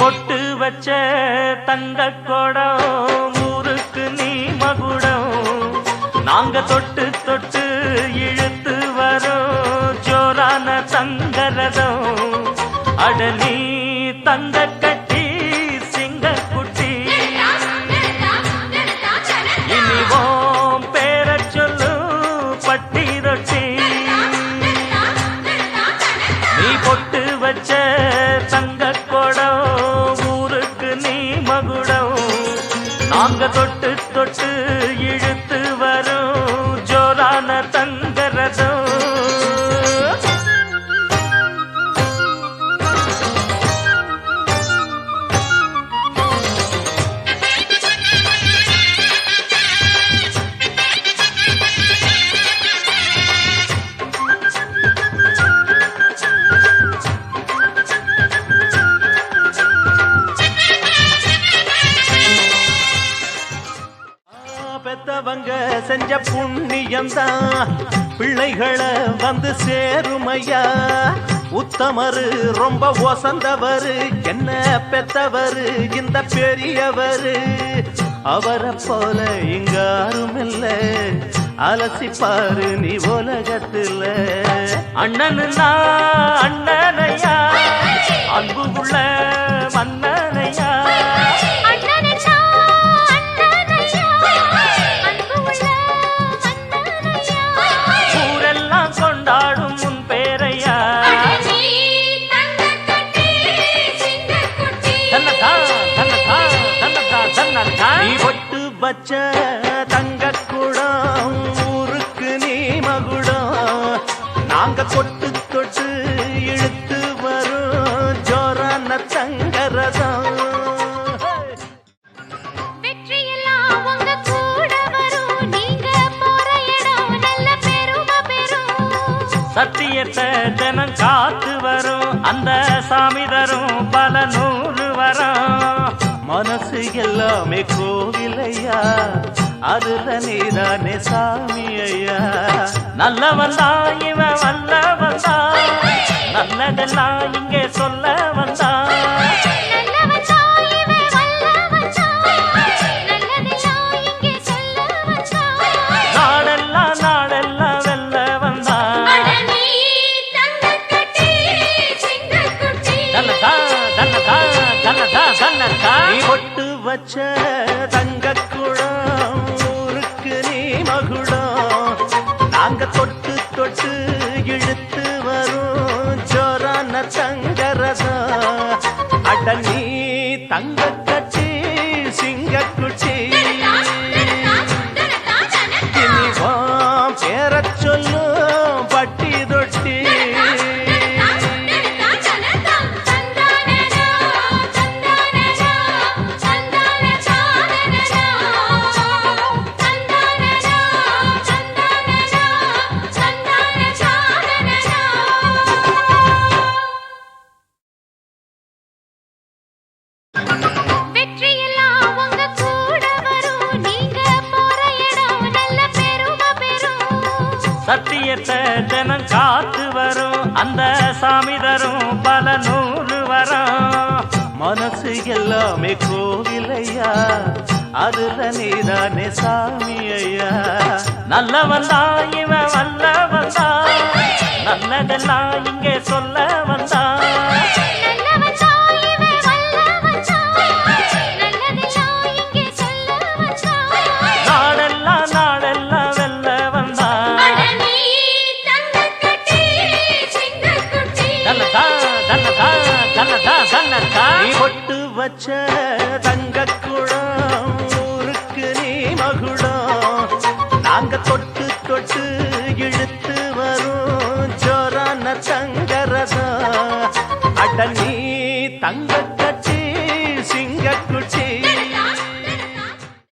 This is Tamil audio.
பொட்டு வச்ச தங்க கொடம் ஊருக்கு நீ மகுடம் நாங்க தொட்டு தொட்டு இழுத்து வரோம் ஜோரான தங்கரதம் அடலி தங்க கட்டி சிங்க குட்டி இனிவோம் பேர சொல்லு பட்டி ரொட்டி நீ பொட்டு வச்ச தங்க கொடம் ஊருக்கு நீ மகுடம் நாங்க தொட்டு தொட்டு இழுத்து வரும் ஜோரான தங்கரதம் பெத்தவங்க செஞ்ச புண்ணியம்தான் பிள்ளைகளை வந்து சேருமையா உத்தமரு ரொம்ப ஒசந்தவரு என்ன பெத்தவரு இந்த பெரியவரு அவரை போல இங்க யாரும் இல்ல அலசிப்பாரு நீ உலகத்துல அண்ணனுன்னா அண்ணனையா அன்பு உள்ள மன்னனையா நீ பொட்டு வச்ச தங்க குடம் ஊருக்கு நீ மகுடம் நாங்க கொட்டு தொட்டு இழுத்து வரும் ஜோரான தங்கரதம் சத்தியத்தை தினம் காத்து வரும் அந்த சாமி தரும் பல நூறு வரும் மனசு எல்லாமே கோவிலையா அதுல நீதானே சாமி ஐயா நல்லவன் தான் இவன் வல்லவன் தான் நல்லதெல்லாம் இங்கே சொல்ல வந்தான் நாடெல்லாம் நாடெல்லாம் வெல்ல வந்தான் நீ பொட்டு வச்ச தங்க குடம் ஊருக்கு நீ மகுடம் நாங்க தொட்டு தொட்டு இழுத்து வரும் ஜோரான தங்கரதம் அட நீ தங்க கட்டி சிங்க குட்டி இனிவாம் பேர சொல்லும் பட்டி தொட்டி சத்தியத்தை தினம் காத்து வரும் அந்த சாமி தரும் பல நூறு வரும் மனசு எல்லாமே கோவிலையா அதுல நீதானே சாமி ஐயா நல்லவன் தான் இவன் வல்லவன் தான் நல்லதெல்லாம் இங்கே சொல்ல வந்தான் நாடெல்லாம் நாடெல்லாம் வெல்ல வந்தான் நீ பொட்டு வச்ச